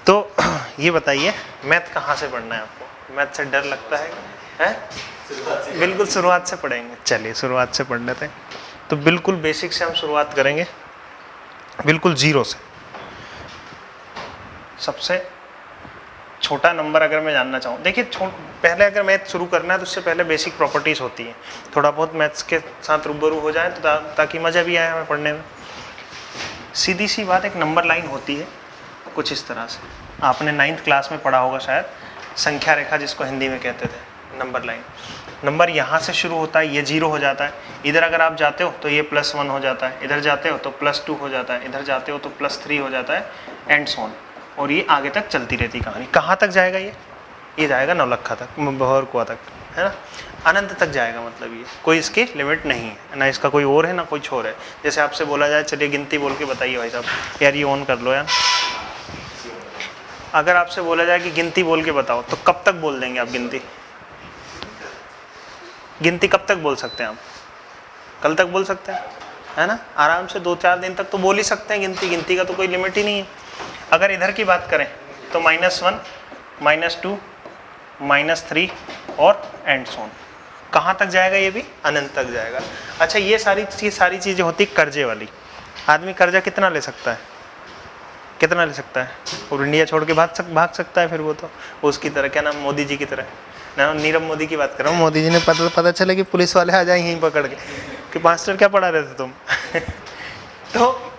तो ये बताइए मैथ कहाँ से पढ़ना है आपको? मैथ से डर लगता है? बिल्कुल शुरुआत से पढ़ेंगे। चलिए शुरुआत से पढ़ लेते हैं। तो बिल्कुल बेसिक से हम शुरुआत करेंगे, बिल्कुल जीरो से। सबसे छोटा नंबर अगर मैं जानना चाहूँ, देखिए पहले अगर मैथ शुरू करना है तो उससे पहले बेसिक प्रॉपर्टीज होती हैं, थोड़ा बहुत मैथ्स के साथ रूबरू हो जाए तो ताकि मज़ा भी आए हमें पढ़ने में। सीधी सी बात, एक नंबर लाइन होती है कुछ इस तरह से, आपने 9th क्लास में पढ़ा होगा शायद, संख्या रेखा जिसको हिंदी में कहते थे, नंबर लाइन। नंबर यहाँ से शुरू होता है, ये 0 हो जाता है, इधर अगर आप जाते हो तो ये +1 हो जाता है, इधर जाते हो तो +2 हो जाता है, इधर जाते हो तो +3 हो जाता है, एंड सो ऑन। और ये आगे तक चलती रहती कहानी। कहाँ तक जाएगा ये जाएगा नौलखा तक, भौर कुआं तक, है ना, अनंत तक जाएगा। मतलब ये कोई इसकी लिमिट नहीं है ना, इसका कोई और है ना कोई छोर है। जैसे आपसे बोला जाए चलिए गिनती बोल के बताइए भाई साहब, यार ये ऑन कर लो यार। अगर आपसे बोला जाए कि गिनती बोल के बताओ तो कब तक बोल देंगे आप गिनती? गिनती कब तक बोल सकते हैं आप? कल तक बोल सकते हैं, है ना, आराम से 2-4 दिन तक तो बोल ही सकते हैं गिनती। गिनती का तो कोई लिमिट ही नहीं है। अगर इधर की बात करें तो -1, -2, -3 और एंड सो ऑन। कहाँ तक जाएगा ये भी? अनंत तक जाएगा। अच्छा, ये सारी चीज़ें होती कर्जे वाली। आदमी कर्जा कितना ले सकता है? कितना ले सकता है? और इंडिया छोड़ के भाग सकता है फिर वो तो उसकी तरह, क्या नाम, मोदी जी की तरह ना, नीरव मोदी की बात कर रहा हूँ। मोदी जी ने पता चले कि पुलिस वाले आ जाए यहीं पकड़ के कि मास्टर क्या पढ़ा रहे थे तुम तो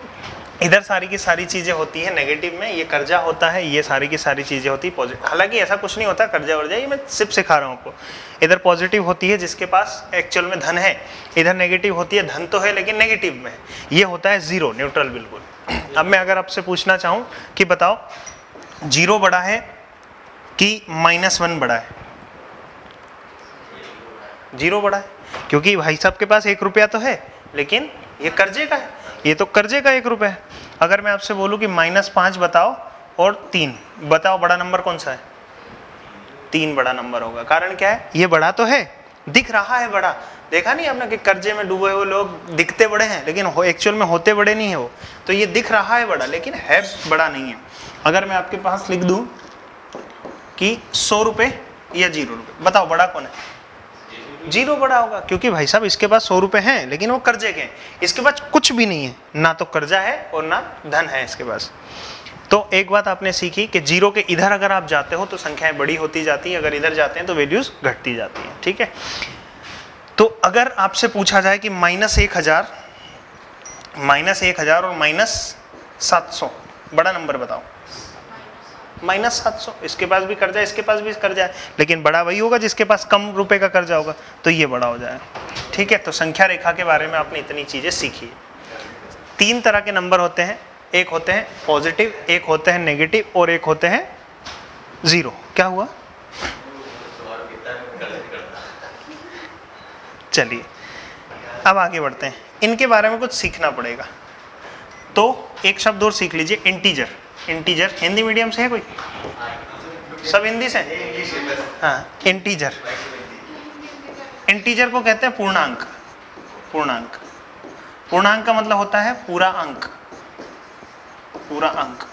इधर सारी की सारी चीज़ें होती है नेगेटिव में, ये कर्जा होता है, ये सारी की सारी चीज़ें होती है पॉजिटिव। हालांकि ऐसा कुछ नहीं होता कर्जा वर्जा, ये मैं सिर्फ सिखा रहा हूँ आपको। इधर पॉजिटिव होती है जिसके पास एक्चुअल में धन है, इधर नेगेटिव होती है धन तो है लेकिन नेगेटिव में है। ये होता है 0, न्यूट्रल बिल्कुल। अब मैं अगर आपसे पूछना चाहूँ कि बताओ 0 बड़ा है कि -1 बड़ा है? 0 बड़ा है, क्योंकि भाई साहब के पास 1 रुपया तो है लेकिन ये कर्जे का है, ये तो कर्जे का 1 रुपया है। अगर मैं आपसे बोलूं कि -5 बताओ और 3 बताओ, बड़ा नंबर कौन सा है? 3 बड़ा नंबर होगा। कारण क्या है? ये बड़ा तो है, दिख रहा है बड़ा। देखा नहीं आपने कि कर्जे में डूबे हुए लोग दिखते बड़े हैं लेकिन एक्चुअल में होते बड़े नहीं है वो। तो ये दिख रहा है बड़ा लेकिन है बड़ा नहीं है। अगर मैं आपके पास लिख दूं कि 100 रुपये या 0 रुपये, बताओ बड़ा कौन है? 0 बड़ा होगा, क्योंकि भाई साहब इसके पास 100 रुपये हैं लेकिन वो कर्जे के हैं, इसके पास कुछ भी नहीं है, ना तो कर्जा है और ना धन है इसके पास। तो एक बात आपने सीखी कि 0 के इधर अगर आप जाते हो तो संख्याएं बड़ी होती जाती है, अगर इधर जाते हैं तो वैल्यूज घटती जाती हैं। ठीक है, तो अगर आपसे पूछा जाए कि -1000 और -700 बड़ा नंबर बताओ। -700, इसके पास भी कर्जा है, इसके पास भी कर्जा है, लेकिन बड़ा वही होगा जिसके पास कम रुपए का कर्जा होगा, तो ये बड़ा हो जाएगा। ठीक है, तो संख्या रेखा के बारे में आपने इतनी चीजें सीखी। 3 तरह के नंबर होते हैं, एक होते हैं पॉजिटिव, एक होते हैं नेगेटिव और एक होते हैं 0। क्या हुआ? चलिए अब आगे बढ़ते हैं, इनके बारे में कुछ सीखना पड़ेगा। तो एक शब्द और सीख लीजिए, इंटीजर। इंटीजर हिंदी मीडियम से है कोई? सब हिंदी से? हाँ, इंटीजर। इंटीजर को कहते हैं पूर्णांक। पूर्णांक, पूर्णांक का मतलब होता है पूरा अंक। पूरा अंक,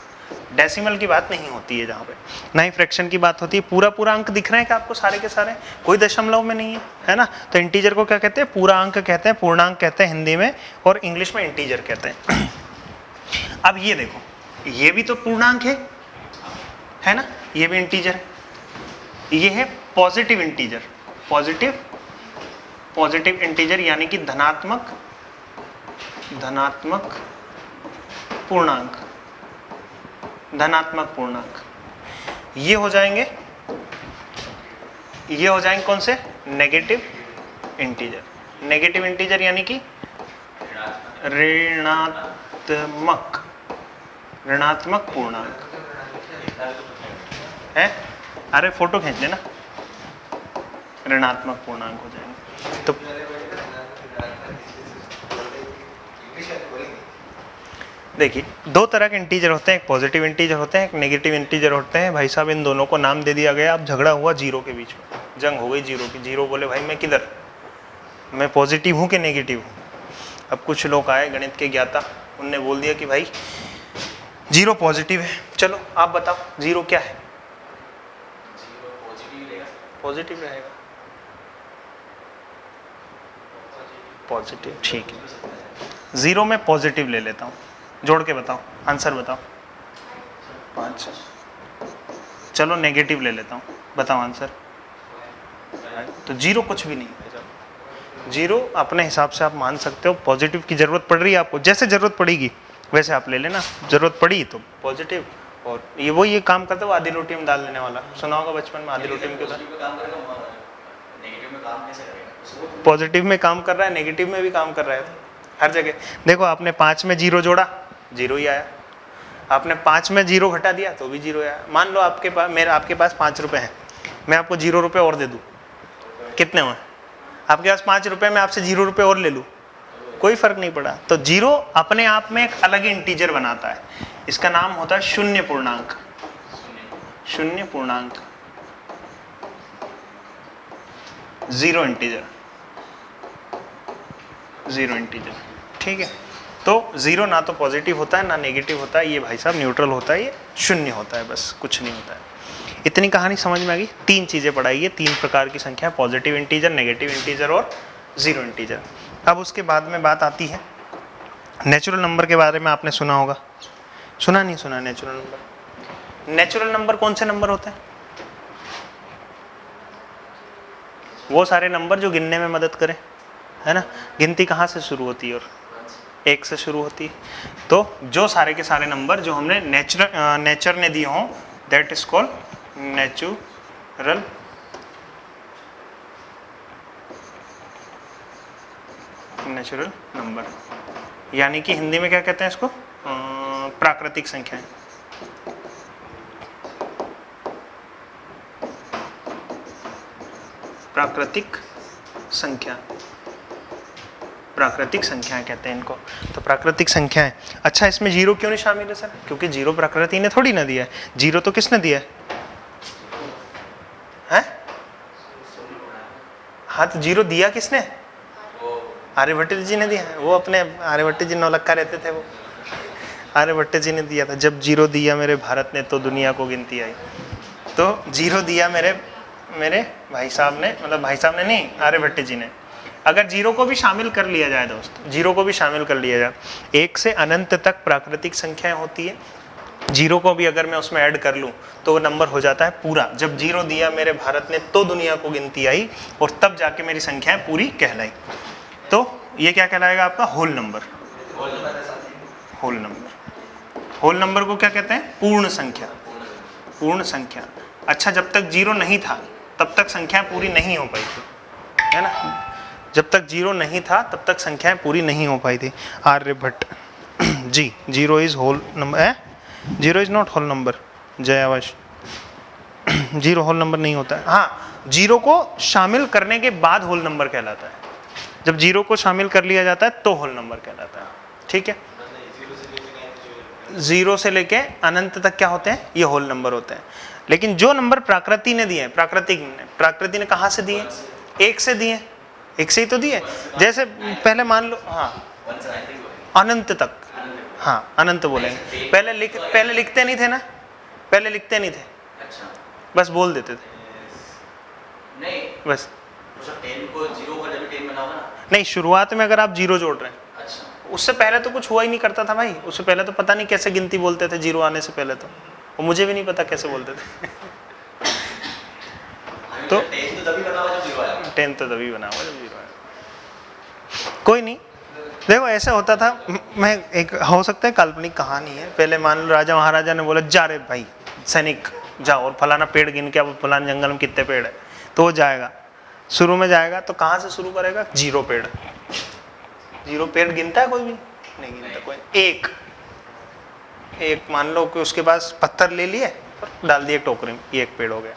डेसिमल की बात नहीं होती है जहाँ पे, ना ही फ्रैक्शन की बात होती है। पूरा अंक दिख रहे हैं क्या आपको सारे के सारे? कोई दशमलव में नहीं है, है ना। तो इंटीजर को क्या कहते हैं? पूरा अंक कहते हैं, पूर्णांक कहते हैं हिंदी में, और इंग्लिश में इंटीजर कहते हैं। अब ये देखो, ये भी तो पूर्णांक है ना, ये भी इंटीजर है। ये है पॉजिटिव इंटीजर। पॉजिटिव इंटीजर यानी कि धनात्मक पूर्णांक। धनात्मक पूर्णांक ये हो जाएंगे कौन से? Negative integer. नेगेटिव इंटीजर यानी कि ऋणात्मक पूर्णांक है। अरे फोटो खींच लेना, ऋणात्मक पूर्णांक हो जाएंगे। तो देखिए, 2 तरह के इंटीजर होते हैं, एक पॉजिटिव इंटीजर होते हैं, एक नेगेटिव इंटीजर होते हैं। भाई साहब इन दोनों को नाम दे दिया गया, अब झगड़ा हुआ 0 के बीच में, जंग हो गई 0 की। 0 बोले भाई मैं किधर, मैं पॉजिटिव हूँ कि नेगेटिव हूँ। अब कुछ लोग आए गणित के ज्ञाता, उनने बोल दिया कि भाई जीरो पॉजिटिव है, चलो आप बताओ जीरो क्या है? पॉजिटिव रहेगा, पॉजिटिव, ठीक है। जीरो में पॉजिटिव ले लेता हूँ, जोड़ के बताओ, आंसर बताओ। 5। चलो नेगेटिव ले लेता हूँ, बताओ आंसर। तो जीरो कुछ भी नहीं है, जीरो अपने हिसाब से आप मान सकते हो। पॉजिटिव की जरूरत पड़ रही है आपको, जैसे जरूरत पड़ेगी वैसे आप ले लेना, जरूरत पड़ी तो पॉजिटिव। और ये काम करते हो आधी रोटी में डाल लेने वाला, सुना होगा बचपन में, आधी रोटी में क्यों डाल। पॉजिटिव में काम कर रहा है, नेगेटिव में भी काम कर रहा है, हर जगह। देखो आपने 5 में जीरो जोड़ा, जीरो ही आया। आपने 5 में जीरो घटा दिया तो भी जीरो आया। मान लो आपके पास 5 रुपए हैं, मैं आपको 0 रुपये और दे दूँ, कितने हुए? आपके पास 5 रुपये में आपसे 0 रुपये और ले लूँ, कोई फर्क नहीं पड़ा। तो जीरो अपने आप में एक अलग इंटीजर बनाता है, इसका नाम होता है शून्य पूर्णांक। शून्य पूर्णांक, जीरो इंटीजर, जीरो इंटीजर, ठीक है। तो जीरो ना तो पॉजिटिव होता है ना नेगेटिव होता है, ये भाई साहब न्यूट्रल होता है, ये शून्य होता है, बस कुछ नहीं होता है। इतनी कहानी समझ में आ गई? 3 चीज़ें पढ़ाई है, 3 प्रकार की संख्या, पॉजिटिव इंटीजर, नेगेटिव इंटीजर और जीरो इंटीजर। अब उसके बाद में बात आती है नेचुरल नंबर के बारे में। आपने सुना होगा, सुना नहीं सुना? नेचुरल नंबर, नेचुरल नंबर कौन से नंबर होते हैं? वो सारे नंबर जो गिनने में मदद करें, है ना। गिनती कहाँ से शुरू होती है? और 1 से शुरू होती है। तो जो सारे के सारे नंबर जो हमने नेचर ने दिए हों, that is called natural number, यानी कि हिंदी में क्या कहते हैं इसको? प्राकृतिक संख्याएं। प्राकृतिक संख्या, प्राकृतिक संख्याएं कहते हैं इनको। तो प्राकृतिक संख्याएं, अच्छा इसमें जीरो क्यों नहीं शामिल है सर? क्योंकि जीरो प्रकृति ने थोड़ी ना दिया है, जीरो तो किसने दिया है? हाँ तो जीरो दिया किसने? आर्यभट्ट जी ने दिया है। वो अपने आर्यभट्ट जी नौलक्खा रहते थे, वो आर्यभट्ट जी ने दिया था। जब जीरो दिया मेरे भारत ने तो दुनिया को गिनती आई। तो जीरो दिया मेरे भाई साहब ने, मतलब भाई साहब ने नहीं, आर्यभट्ट जी ने। अगर जीरो को भी शामिल कर लिया जाए दोस्त, जीरो को भी शामिल कर लिया जाए, 1 से अनंत तक प्राकृतिक संख्याएं होती है, जीरो को भी अगर मैं उसमें ऐड कर लूं तो वो नंबर हो जाता है पूरा। जब जीरो दिया मेरे भारत ने तो दुनिया को गिनती आई, और तब जाके मेरी संख्याएं पूरी कहलाई। तो ये क्या कहलाएगा आपका? Whole number. Whole number, whole number को क्या कहते हैं? पूर्ण संख्या। पूर्ण संख्या। अच्छा जब तक जीरो नहीं था तब तक संख्याएं पूरी नहीं हो पाई थी, है ना। जब तक जीरो नहीं था तब तक संख्याएं पूरी नहीं हो पाई थी। Aryabhata ji, zero is whole number है, zero is not whole number. जय आवाश, जीरो होल नंबर नहीं होता है। हाँ, जीरो को शामिल करने के बाद होल नंबर कहलाता है। जब जीरो को शामिल कर लिया जाता है तो होल नंबर कहलाता है, ठीक है। जीरो से लेके अनंत तक क्या होते हैं? ये होल नंबर होते हैं। लेकिन जो नंबर प्रकृति ने दिए, प्रकृति ने कहाँ से दिए? 1 से दिए, 1 से ही तो दिए। जैसे पहले मान लो, हाँ अनंत तक, हाँ अनंत बोलेंगे। पहले लिखते नहीं थे ना, पहले लिखते नहीं थे, बस बोल देते थे नहीं, बस नहीं। शुरुआत में अगर आप जीरो जोड़ रहे हैं, उससे पहले तो कुछ हुआ ही नहीं करता था भाई। उससे पहले तो पता नहीं कैसे गिनती बोलते थे जीरो आने से पहले तो, और मुझे भी नहीं पता कैसे बोलते थे। तो 10 तो तभी बना हुआ जब जीरो आया। कोई नहीं, देखो ऐसा होता था। मैं एक हो सकता है काल्पनिक कहानी है। पहले मान लो राजा महाराजा ने बोला जा रे भाई सैनिक जाओ और फलाना पेड़ गिन के, अब फलाना जंगल में कितने पेड़ है, तो वो जाएगा। शुरू में जाएगा तो कहाँ से शुरू करेगा? जीरो पेड़। जीरो पेड़ गिनता है कोई भी? नहीं गिनता कोई। एक मान लो कि उसके पास पत्थर ले लिए और डाल दिए टोकरी में, ये 1 पेड़ हो गया।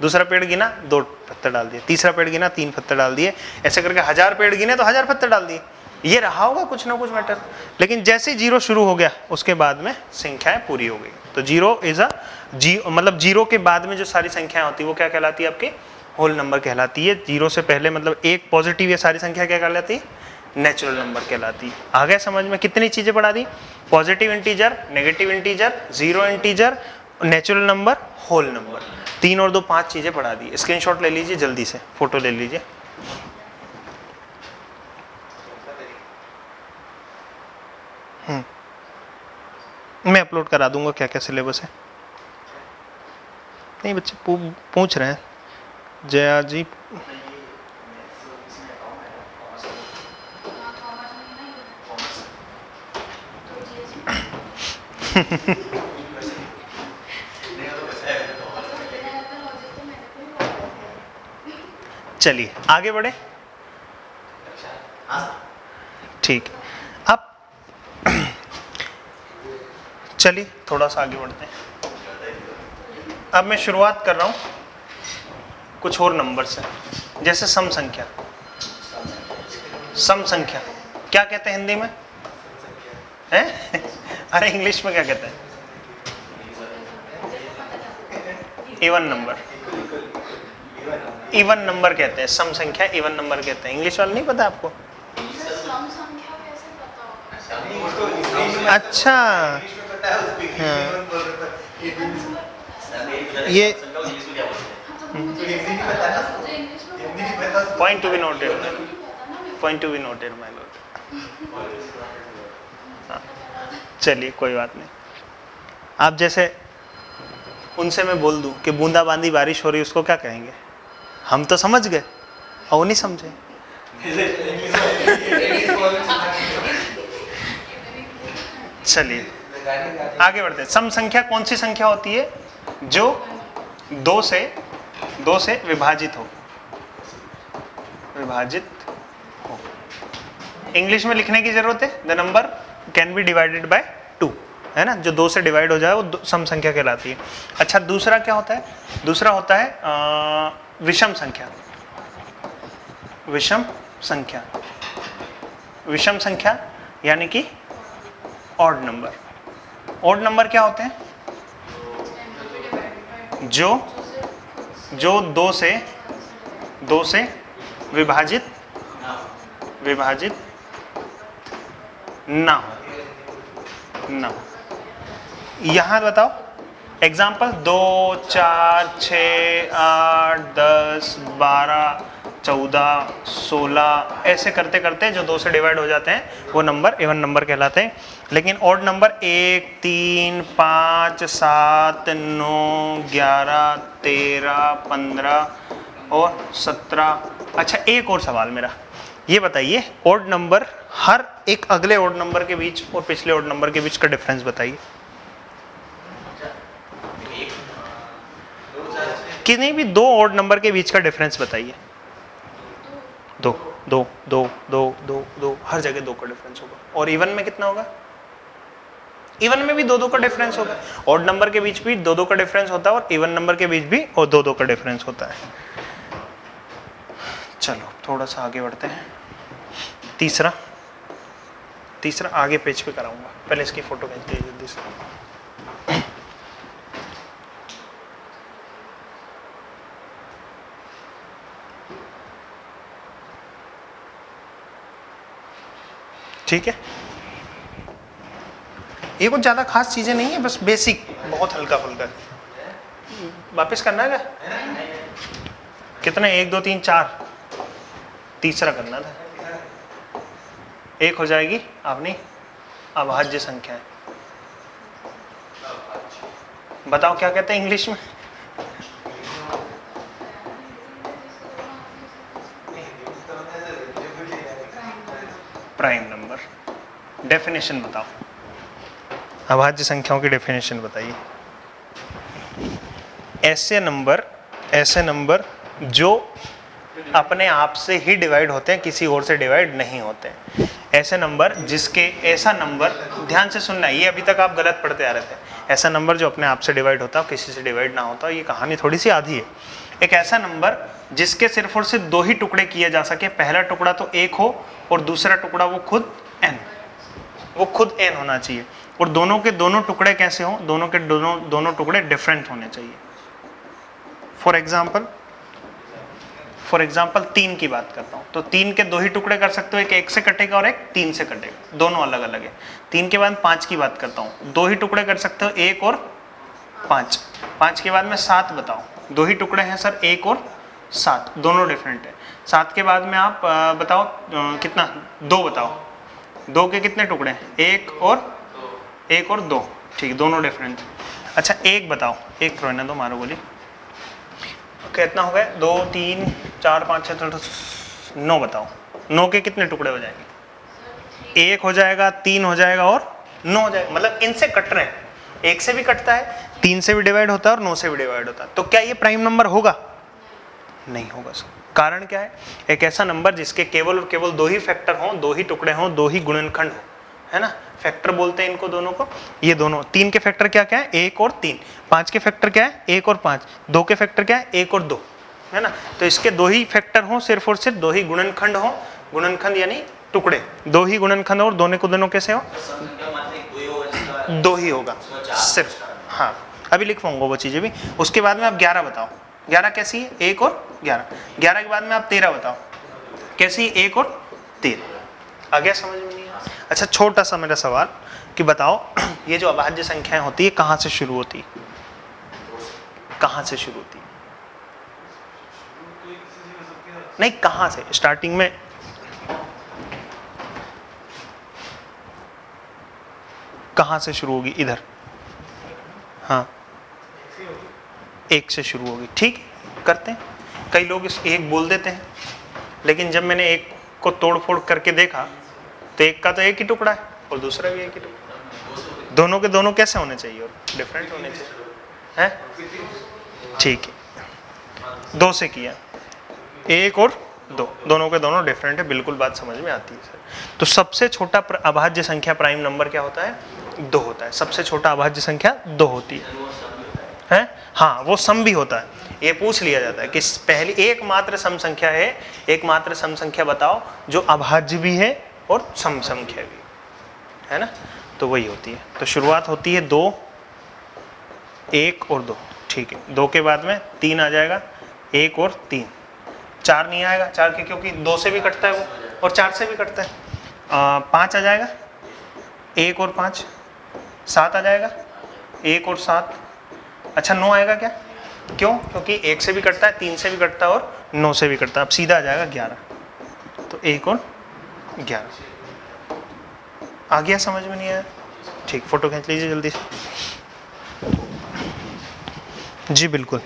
दूसरा पेड़ गिना, 2 पत्थर डाल दिए। तीसरा पेड़ गिना, 3 पत्थर डाल दिए। ऐसे करके 1000 पेड़ गिने तो 1000 पत्थर डाल दिए। ये रहा होगा कुछ ना कुछ मैटर। लेकिन जैसे जीरो शुरू हो गया उसके बाद में संख्याएं पूरी हो गई। तो जीरो इज मतलब जीरो के बाद में जो सारी संख्याएं होती है वो क्या कहलाती है? आपके होल नंबर कहलाती है। जीरो से पहले मतलब 1 पॉजिटिव, ये सारी संख्या क्या कहलाती है? नेचुरल नंबर कहलाती है। आ गया समझ में? कितनी चीजें पढ़ा दी? Positive integer, negative integer, zero integer, natural number, whole number, 3 और 2 5 चीजें पढ़ा दी। स्क्रीनशॉट ले लीजिए, जल्दी से फोटो ले लीजिए। मैं अपलोड करा दूंगा क्या क्या सिलेबस है। नहीं बच्चे पूछ रहे हैं जया जी। चलिए आगे बढ़े। ठीक, अब चलिए थोड़ा सा आगे बढ़ते हैं। अब मैं शुरुआत कर रहा हूं कुछ और नंबर से, जैसे सम संख्या। सम संख्या क्या कहते हैं हिंदी में? हैं? अरे इंग्लिश में क्या कहते हैं? Even number. इवन नंबर कहते हैं, सम संख्या इवन नंबर कहते हैं। इंग्लिश वाला नहीं पता आपको? अच्छा हाँ। ये point to be noted, point to be noted my Lord. चलिए कोई बात नहीं। आप जैसे उनसे मैं बोल दूं कि बूंदाबांदी बारिश हो रही, उसको क्या कहेंगे? हम तो समझ गए और वो नहीं समझे। चलिए आगे बढ़ते हैं। सम संख्या कौन सी संख्या होती है? जो 2 से विभाजित हो। विभाजित हो। इंग्लिश में लिखने की जरूरत है, the number can be divided by 2, है ना? जो 2 से डिवाइड हो जाए वो सम संख्या कहलाती है। अच्छा दूसरा क्या होता है? दूसरा होता है विषम संख्या। विषम संख्या, विषम संख्या यानी कि ऑड नंबर। ऑड नंबर क्या होते हैं? जो 2 से विभाजित ना हो। यहां बताओ एग्जाम्पल, 2 4 6 8 10 12 14 16 ऐसे करते करते जो 2 से डिवाइड हो जाते हैं वो नंबर इवन नंबर कहलाते हैं। लेकिन ऑड नंबर 1 3 5 7 9 11 13 15 और 17। अच्छा एक और सवाल मेरा, ये बताइए ऑड नंबर हर एक अगले ऑड नंबर के बीच और पिछले ऑड नंबर के बीच का डिफरेंस बताइए। किन्हीं भी 2 ऑड नंबर के बीच का डिफरेंस बताइए। 2 2 2 2 2 2 हर जगह 2 का डिफरेंस होगा। और इवन में कितना होगा? इवन में भी 2 का डिफरेंस होगा। ऑड नंबर के बीच भी 2 का डिफरेंस होता है और इवन नंबर के बीच भी और 2 का डिफरेंस होता है। चलो थोड़ा सा आगे बढ़ते हैं। तीसरा आगे पेज पे कराऊंगा, पहले इसकी फोटो खींच लीजिए जल्दी से। ठीक है, ये कुछ ज्यादा खास चीजें नहीं है, बस बेसिक, बहुत हल्का फुल्का। वापस करना है क्या? कितने? 1 2 3 4, तीसरा करना था। 1 हो जाएगी अपनी अभाज्य संख्या है। बताओ क्या कहते हैं इंग्लिश में? Prime number. डेफिनेशन बताओ, अभाज्य संख्याओं की डेफिनेशन बताइए। ऐसे नंबर जो अपने आप से ही डिवाइड होते हैं, किसी और से डिवाइड नहीं होते हैं। ऐसे नंबर जिसके, ऐसा नंबर, ध्यान से सुनना, ये अभी तक आप गलत पढ़ते आ रहे थे। ऐसा नंबर जो अपने आप से डिवाइड होता है, किसी से डिवाइड ना होता, ये कहानी थोड़ी सी आधी है। एक ऐसा नंबर जिसके सिर्फ और सिर्फ 2 ही टुकड़े किए जा सके। पहला टुकड़ा तो 1 हो और दूसरा टुकड़ा वो खुद n होना चाहिए। और दोनों के दोनों टुकड़े कैसे हों? दोनों के दोनों टुकड़े डिफरेंट होने चाहिए। फॉर एग्जाम्पल फॉर एग्जाम्पल 3 की बात करता हूँ, तो 3 के 2 ही टुकड़े कर सकते हो, एक 1 से कटेगा और एक 3 से कटेगा, दोनों अलग अलग है। 3 के बाद 5 की बात करता हूँ, 2 ही टुकड़े कर सकते हो, 1 और 5। 5 के बाद में 7 बताओ, 2 ही टुकड़े हैं सर, 1 और 7, दोनों डिफरेंट है। 7 के बाद में आप बताओ कितना, 2 बताओ, 2 के कितने टुकड़े हैं, 1 और 2, ठीक, दोनों डिफरेंट। अच्छा 1 बताओ, 1 रहने दो, मारो गोली, कितना हो गया, 2 3 4 5 6 9 बताओ, 9 के कितने टुकड़े हो जाएंगे, 1 हो जाएगा, 3 हो जाएगा और 9 हो जाएगा, मतलब इनसे कट रहे हैं, 1 से भी कटता है, 3 से भी डिवाइड होता है और 9 से भी डिवाइड होता है। तो क्या ये प्राइम नंबर होगा? नहीं होगा सर। कारण क्या है? एक ऐसा नंबर जिसके केवल और केवल 2 ही फैक्टर हों, 2 ही टुकड़े हों, 2 ही गुणनखंड हो, है ना, फैक्टर बोलते हैं इनको दोनों को। ये दोनों 3 के फैक्टर क्या क्या है, 1 और 3, 5 के फैक्टर क्या है, 1 और 5, 2 के फैक्टर क्या है, 1 और 2, है ना। तो इसके 2 ही फैक्टर हों, सिर्फ और सिर्फ 2 ही गुणनखंड हो, गुणनखंड यानी टुकड़े, 2 ही गुणनखंड और दोनों को दोनों कैसे हो, 2 ही होगा सिर्फ। हाँ अभी लिख पाऊंगा वो चीजें भी। उसके बाद में आप 11 बताओ, 11 कैसी है, 1 और 11, 11 के बाद में आप 13 बताओ, कैसी, 1 और 13। आ गया समझ में? नहीं आया? अच्छा छोटा सा मेरा सवाल कि बताओ ये जो अभाज्य संख्याएं होती है कहाँ से शुरू होती है, कहाँ से शुरू होती है? नहीं कहाँ से, स्टार्टिंग में कहाँ से शुरू होगी, इधर, हाँ 1 से शुरू होगी, ठीक करते हैं। कई लोग इस 1 बोल देते हैं, लेकिन जब मैंने 1 को तोड़ फोड़ करके देखा तो 1 का तो 1 ही टुकड़ा है और दूसरा भी 1 ही टुकड़ा, दोनों के दोनों कैसे होने चाहिए और डिफरेंट होने चाहिए, हैं? ठीक है, 2 से किया, 1 और 2, दोनों के दोनों डिफरेंट है, बिल्कुल बात समझ में आती है सर। तो सबसे छोटा अभाज्य संख्या प्राइम नंबर क्या होता है, 2 होता है। सबसे छोटा अभाज्य संख्या 2 होती है, हाँ वो सम भी होता है। ये पूछ लिया जाता है कि पहली एकमात्र सम संख्या है, एकमात्र सम संख्या बताओ जो अभाज्य भी है और सम संख्या भी है ना, तो वही होती है। तो शुरुआत होती है 2, 1 और 2, ठीक है। 2 के बाद में 3 आ जाएगा, 1 और 3, 4 नहीं आएगा, 4 के क्योंकि 2 से भी कटता है वो और 4 से भी कटता है। 5 आ जाएगा, 1 और 5, 7 आ जाएगा, 1 और 7। अच्छा 9 आएगा क्या, क्यों? क्योंकि 1 से भी कटता है, 3 से भी कटता है और 9 से भी कटता है। अब सीधा आ जाएगा 11, तो 1 और 11 आ गया, समझ में नहीं आया? ठीक, फोटो खींच लीजिए जल्दी से। जी बिल्कुल,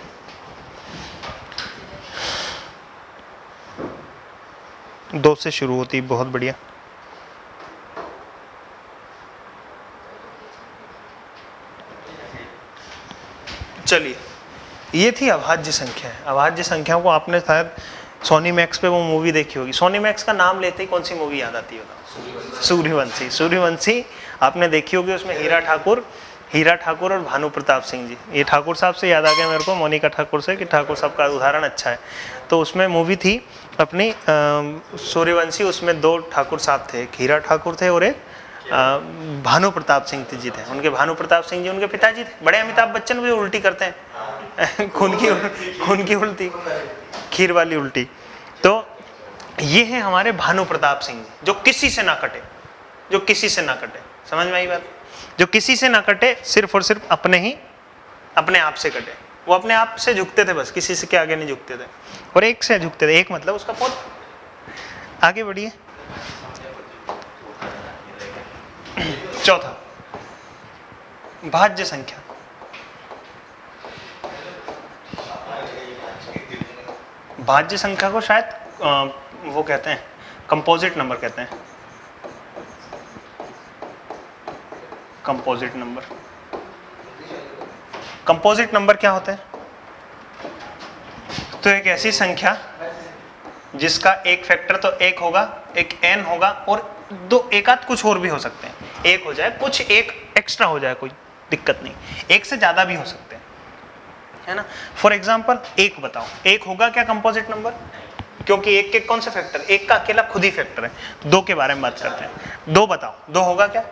दो से शुरू होती, बहुत बढ़िया। चलिए ये थी अभाज्य संख्या है। अभाज्य संख्याओं को आपने शायद सोनी मैक्स पे वो मूवी देखी होगी। सोनी मैक्स का नाम लेते ही कौन सी मूवी याद आती है बताओ? सूर्यवंशी। सूर्यवंशी आपने देखी होगी, उसमें हीरा ठाकुर और भानु प्रताप सिंह जी। ये ठाकुर साहब से याद आ गया मेरे को, मोनिका ठाकुर से, कि ठाकुर साहब का उदाहरण अच्छा है। तो उसमें मूवी थी अपनी सूर्यवंशी, उसमें 2 ठाकुर साहब थे, एक हीरा ठाकुर थे और एक भानु प्रताप सिंह जी थे। उनके भानु प्रताप सिंह जी उनके पिताजी थे। बड़े अमिताभ बच्चन भी उल्टी करते हैं खून की उल्टी, खीर वाली उल्टी। तो ये है हमारे भानु प्रताप सिंह जी, जो किसी से ना कटे, जो किसी से ना कटे। समझ में आई बात? जो किसी से ना कटे, सिर्फ और सिर्फ अपने आप से कटे। वो अपने आप से झुकते थे बस, किसी से के आगे नहीं झुकते थे। और एक से झुकते थे, एक मतलब उसका पौधा। आगे बढ़िए। चौथा, भाज्य संख्या। भाज्य संख्या को शायद वो कहते हैं कंपोजिट नंबर कहते हैं। कंपोजिट नंबर, कंपोजिट नंबर क्या होते हैं? तो एक ऐसी संख्या जिसका एक फैक्टर तो 1 होगा, एक n होगा और 2 एक आध कुछ और भी हो सकते हैं। 1 हो जाए, कुछ एक एक्स्ट्रा हो जाए, कोई दिक्कत नहीं। 1 से ज्यादा भी हो सकते हैं, है ना। फॉर एग्जाम्पल 1 बताओ, 1 होगा क्या कंपोजिट नंबर? क्योंकि 1 के कौन से फैक्टर, 1 का अकेला खुद ही फैक्टर है। 2 के बारे में बात करते हैं। 2 बताओ, 2 होगा क्या?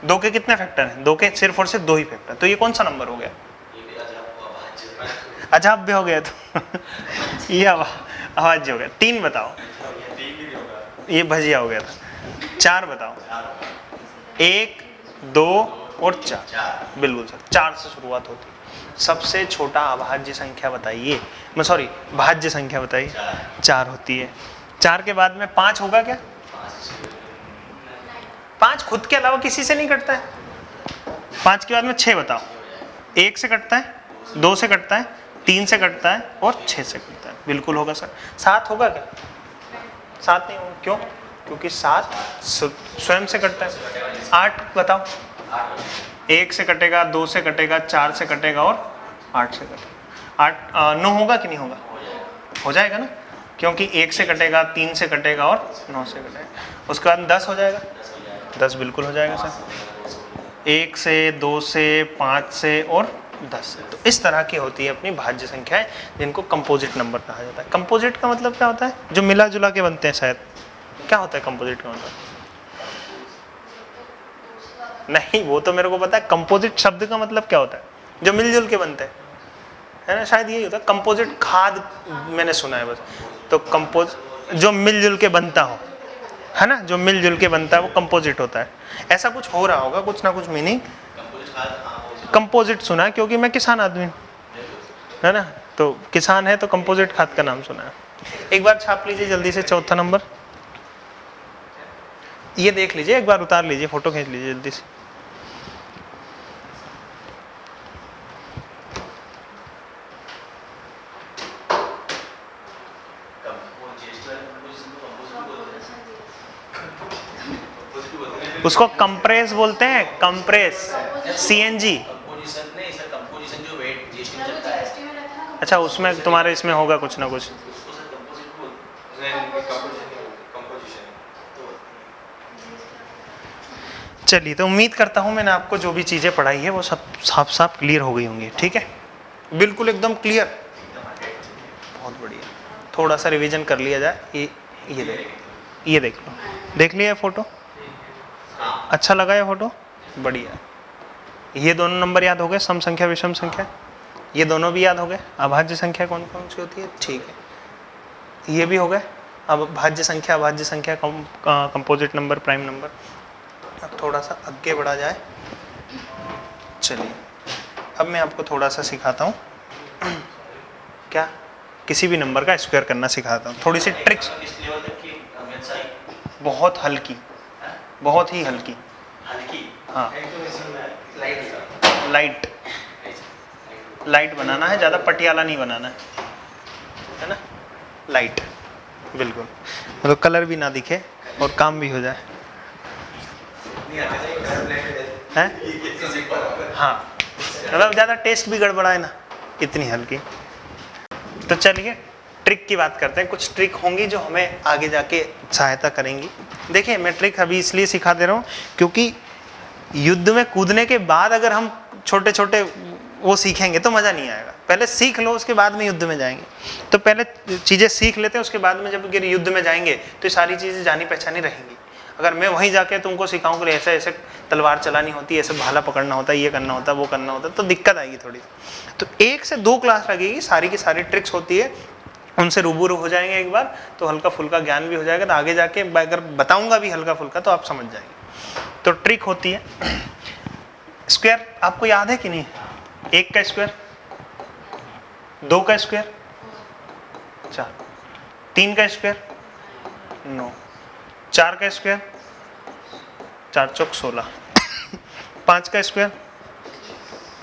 2 के कितने फैक्टर हैं? 2 के सिर्फ और सिर्फ 2 ही फैक्टर। तो ये कौन सा नंबर हो गया? अजाब भी हो गया। तो ये अभाज्य हो गया। 3 बताओ, ये भजिया हो गया था। 4 बताओ, 1, 2 और 4। बिल्कुल सर, 4 से शुरुआत होती है। सबसे छोटा अभाज्य संख्या बताइए, मैं सॉरी भाज्य संख्या बताइए। 4 होती है। 4 के बाद में 5 होगा क्या? 5 खुद के अलावा किसी से नहीं कटता है। 5 के बाद में 6 बताओ। 1 से कटता है, 2 से कटता है, 3 से कटता है और 6 से कटता है। बिल्कुल होगा सर। 7 होगा क्या? 7 नहीं होगा, क्यों? क्योंकि 7 स्वयं से कटता है। 8 बताओ। 1 से कटेगा, 2 से कटेगा, 4 से कटेगा और 8 से कटेगा। 8 9 होगा कि नहीं होगा? हो जाएगा ना, क्योंकि 1 से कटेगा, 3 से कटेगा और 9 से कटेगा। उसके बाद 10 हो जाएगा। 10 बिल्कुल हो जाएगा सर। 1 से, 2 से, 5 से और 10 से। तो इस तरह की होती है अपनी भाज्य संख्याएं, जिनको कंपोजिट नंबर कहा जाता है। कंपोजिट का मतलब क्या होता है? जो मिला जुला के बनते हैं। शायद क्या होता है कंपोजिट का मतलब? नहीं, वो तो मेरे को पता है। कंपोजिट शब्द का मतलब क्या होता है? जो मिलजुल के बनते हैं, है ना? शायद यही होता है। कंपोजिट खाद मैंने सुना है बस। तो जो मिलजुल के बनता हो, है ना, जो मिलजुल के बनता है वो कंपोजिट होता है। ऐसा कुछ हो रहा होगा, कुछ ना कुछ मीनिंग। कंपोजिट सुना है क्योंकि मैं किसान आदमी, है ना, तो किसान है तो कंपोजिट खाद का नाम सुना है। एक बार छाप लीजिए जल्दी से, चौथा नंबर ये देख लीजिए, एक बार उतार लीजिए, फोटो खींच लीजिए जल्दी से। उसको कंप्रेस बोलते हैं, कंप्रेस, सीएनजी। अच्छा, उसमें तुम्हारे इसमें होगा कुछ ना कुछ। चलिए, तो उम्मीद करता हूँ मैंने आपको जो भी चीज़ें पढ़ाई है वो सब साफ साफ क्लियर हो गई होंगी। ठीक है, बिल्कुल एकदम क्लियर। बहुत बढ़िया। थोड़ा सा रिवीजन कर लिया जाए। ये देख लो, देख लिया फोटो? अच्छा लगा ये फोटो? बढ़िया। ये दोनों नंबर याद हो गए, सम संख्या विषम संख्या, ये दोनों भी याद हो गए। अभाज्य संख्या कौन कौन सी होती है? ठीक है, ये भी हो गए। अब भाज्य संख्या, अभाज्य संख्या, कंपोजिट नंबर, प्राइम नंबर। अब थोड़ा सा आगे बढ़ा जाए। चलिए, अब मैं आपको थोड़ा सा सिखाता हूँ क्या, किसी भी नंबर का स्क्वायर करना सिखाता हूँ। थोड़ी सी ट्रिक्स, बहुत हल्की, बहुत ही हल्की। हाँ, लाइट बनाना है, ज़्यादा पटियाला नहीं बनाना है ना, लाइट, बिल्कुल, मतलब कलर भी ना दिखे और काम भी हो जाए। हैं? हाँ, मतलब ज़्यादा टेस्ट भी गड़बड़ा है ना, इतनी हल्की। तो चलिए ट्रिक की बात करते हैं। कुछ ट्रिक होंगी जो हमें आगे जाके सहायता करेंगी। देखिए, मैं ट्रिक अभी इसलिए सिखा दे रहा हूँ क्योंकि युद्ध में कूदने के बाद अगर हम छोटे छोटे वो सीखेंगे तो मज़ा नहीं आएगा। पहले सीख लो, उसके बाद में युद्ध में जाएंगे। तो पहले चीज़ें सीख लेते हैं, उसके बाद में जब युद्ध में जाएंगे तो ये सारी चीज़ें जानी पहचानी रहेंगी। अगर मैं वहीं जाके तुमको सिखाऊं कि ऐसे ऐसे तलवार चलानी होती है, ऐसे भाला पकड़ना होता है, ये करना होता है, वो करना होता है, तो दिक्कत आएगी थोड़ी। तो 1 से 2 क्लास लगेगी, सारी की सारी ट्रिक्स होती है, उनसे रूबरू हो जाएंगे एक बार तो हल्का फुल्का ज्ञान भी हो जाएगा। तो आगे जाके अगर बताऊंगा भी हल्का फुल्का तो आप समझ जाएंगे। तो ट्रिक होती है स्क्वायर, आपको याद है कि नहीं? 1 का स्क्वायर, 2 का स्क्वायर 4, 3 का स्क्वायर 9, 4 का स्क्वायर 4 चौक 16, 5 का स्क्वायर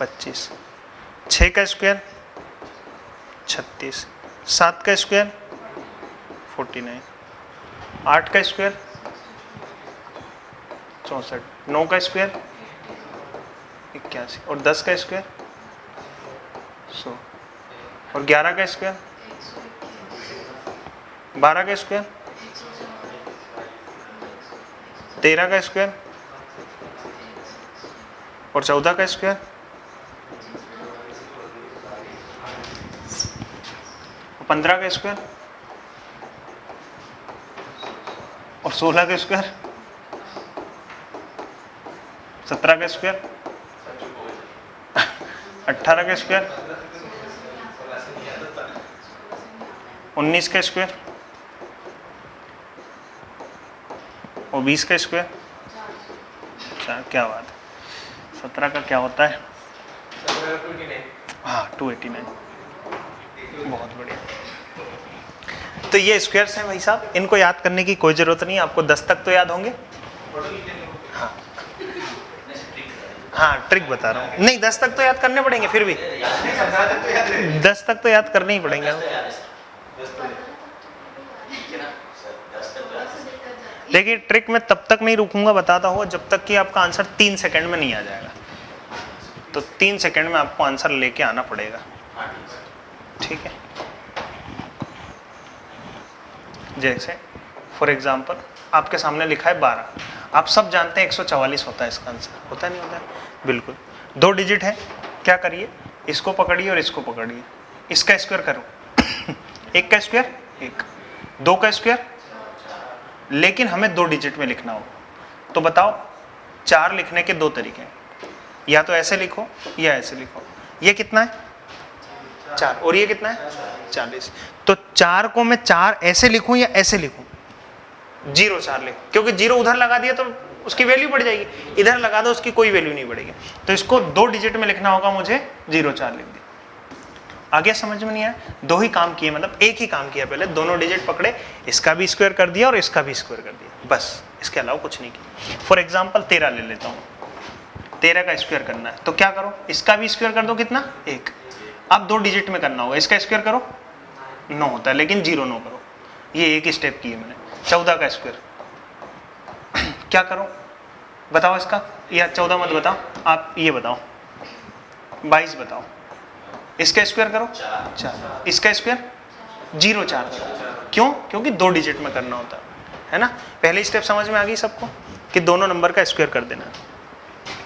25, 6 का स्क्वायर 36, 7 का स्क्वायर 49, 8 का स्क्वायर 64, 9 का स्क्वायर 81 और 10 का स्क्वायर 100 और 11 का स्क्वायर, 12 का स्क्वायर, 13 का स्क्वायर और 14 का स्क्वायर और 15 का स्क्वायर और 16 का स्क्वायर, 17 का स्क्वायर, 18 का स्क्वायर, 19 का स्क्वायर और 20 का स्क्वायर 4। क्या बात है। 17 का क्या होता है? हाँ 289। बहुत बढ़िया। तो ये स्क्वायर्स हैं भाई साहब, इनको याद करने की कोई ज़रूरत नहीं है, आपको 10 तक तो याद होंगे। हाँ हाँ ट्रिक बता रहा हूँ। नहीं 10 तक तो याद करने पड़ेंगे, फिर भी 10 तक तो याद करने ही पड़ेंगे। देखिए ट्रिक में तब तक नहीं रुकूंगा, बताता हुआ जब तक कि आपका आंसर 3 सेकंड में नहीं आ जाएगा। तो 3 सेकंड में आपको आंसर लेके आना पड़ेगा, ठीक है। जैसे फॉर एग्जांपल आपके सामने लिखा है 12, आप सब जानते हैं 144 होता है इसका आंसर, होता नहीं होता है? बिल्कुल। 2 डिजिट है, क्या करिए, इसको पकड़िए और इसको पकड़िए, इसका स्क्वायर करो। 1 का स्क्वायर 1, 2 का स्क्वायर, लेकिन हमें 2 डिजिट में लिखना हो तो बताओ 4 लिखने के 2 तरीके हैं, या तो ऐसे लिखो या ऐसे लिखो। ये कितना है? 4, और ये कितना है? 40। तो 4 को मैं 4 ऐसे लिखूं या ऐसे लिखूं? 0 4 लिखो, क्योंकि 0 उधर लगा दिया तो उसकी वैल्यू बढ़ जाएगी, इधर लगा दो उसकी कोई वैल्यू नहीं बढ़ेगी। तो इसको 2 डिजिट में लिखना होगा मुझे, 0 4 लिख दिया। आगे समझ में नहीं आया? 2 ही काम किए, मतलब एक ही काम किया, पहले दोनों डिजिट पकड़े, इसका भी स्क्वायर कर दिया और इसका भी स्क्वायर कर दिया, बस इसके अलावा कुछ नहीं किया। फॉर एग्जाम्पल 13 ले लेता हूँ, 13 का स्क्वायर करना है तो क्या करो, इसका भी स्क्वायर कर दो, कितना? 1। अब 2 डिजिट में करना होगा, इसका स्क्वायर करो 9 होता है, लेकिन 0 9 करो, ये एक ही स्टेप किए मैंने। 14 का स्क्वायर क्या करो बताओ इसका, या 14 मत बताओ, आप ये बताओ 22 बताओ, इसका स्क्वायर करो 4, इसका स्क्वायर 0 4 करो। क्यों? क्योंकि 2 डिजिट में करना होता है ना। पहली स्टेप समझ में आ गई सबको कि दोनों नंबर का स्क्वायर कर देना।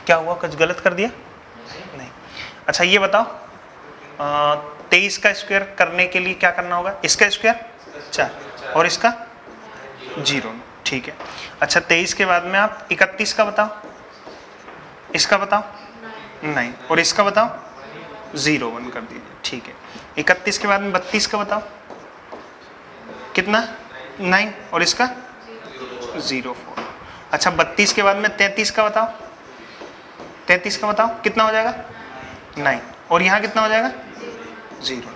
क्या हुआ, कुछ गलत कर दिया? नहीं। अच्छा ये बताओ 23 का स्क्वायर करने के लिए क्या करना होगा, इसका स्क्वायर 4 और इसका 0, ठीक है। अच्छा 23 के बाद में आप 31 का बताओ, इसका बताओ 9 और इसका बताओ 0 1 कर दीजिए, ठीक है। 31 के बाद में 32 का बताओ, कितना? 9 और इसका 0 4। अच्छा 32 के बाद में 33 का बताओ, 33 का बताओ कितना हो जाएगा? 9 और यहाँ कितना हो जाएगा? 0।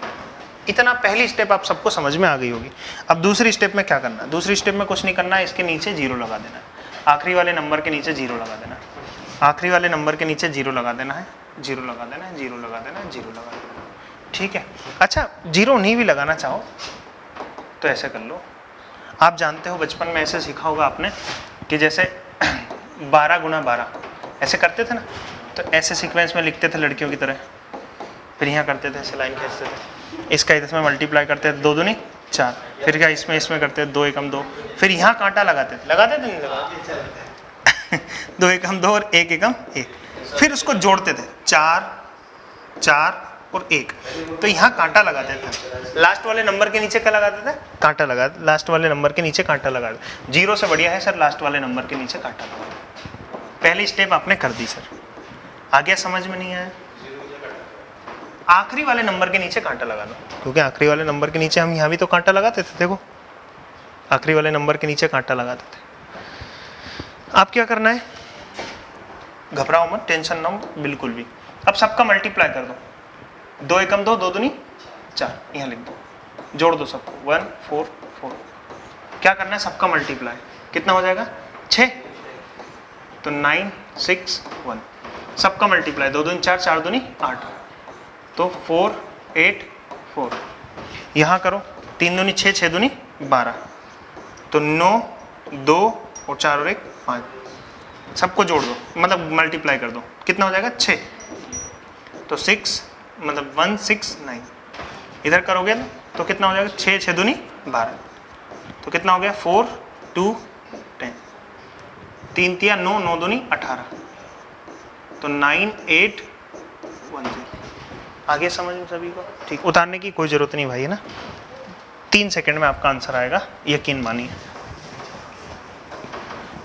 इतना पहली स्टेप आप सबको समझ में आ गई होगी। अब दूसरी स्टेप में क्या करना है? दूसरी स्टेप में कुछ नहीं करना है, इसके नीचे 0 लगा देना है, आखिरी वाले नंबर के नीचे 0 लगा देना है, आखिरी वाले नंबर के नीचे 0 लगा देना है, 0 लगा देना है, 0 लगा देना है, 0 लगा देना है, ठीक है। अच्छा 0 नहीं भी लगाना चाहो तो ऐसे कर लो। आप जानते हो बचपन में ऐसे सीखा होगा आपने कि जैसे 12 गुना 12 ऐसे करते थे ना, तो ऐसे सीक्वेंस में लिखते थे लड़कियों की तरह, फिर यहाँ करते थे, ऐसे लाइन खींचते थे, इसका इसमें मल्टीप्लाई करते थे 2 दूनी 4, फिर क्या इसमें करते थे 2 एकम 2, फिर यहाँ कांटा लगाते थे नहीं लगाते 2 एकम 2 और 1 एकम 1, फिर उसको जोड़ते थे 4 4 और 1, तो यहाँ कांटा लगाते थे, लास्ट वाले नंबर के नीचे क्या लगाते थे? कांटा लगा, लास्ट वाले नंबर के नीचे कांटा लगा। 0 से बढ़िया है सर लास्ट वाले नंबर के नीचे कांटा लगा। पहली स्टेप आपने कर दी सर, आ गया समझ में नहीं आया? आखिरी वाले नंबर के नीचे कांटा लगा दो, क्योंकि आखिरी वाले नंबर के नीचे हम यहाँ भी तो कांटा लगाते थे, देखो आखिरी वाले नंबर के नीचे कांटा लगाते थे। आप क्या करना है, घबराओ मत, टेंशन ना हो बिल्कुल भी। अब सबका मल्टीप्लाई कर दो, 2 एकम 2, 2 दूनी 4, यहाँ लिख दो, जोड़ दो सबको 1 4 4। क्या करना है, सबका मल्टीप्लाई, कितना हो जाएगा? 6, तो 9 6 1, सबका मल्टीप्लाई 2 दूनी 4, 4 दूनी 8, तो 4 8 4। यहाँ करो 3 दूनी 6, 6 दूनी 12, तो 9 2 और 4 और 1 5, सबको जोड़ दो, मतलब मल्टीप्लाई कर दो, कितना हो जाएगा? 6, तो 6 मतलब 1 6 9, इधर करोगे तो कितना हो जाएगा? 6 6 दूनी 12, तो कितना हो गया? 4 2 10, 3 तिया 9, 9 दूनी 18, तो 9 8 1 0। आगे समझ में सभी को? ठीक, उतारने की कोई ज़रूरत नहीं भाई, है ना। 3 सेकंड में आपका आंसर आएगा, यकीन मानिए।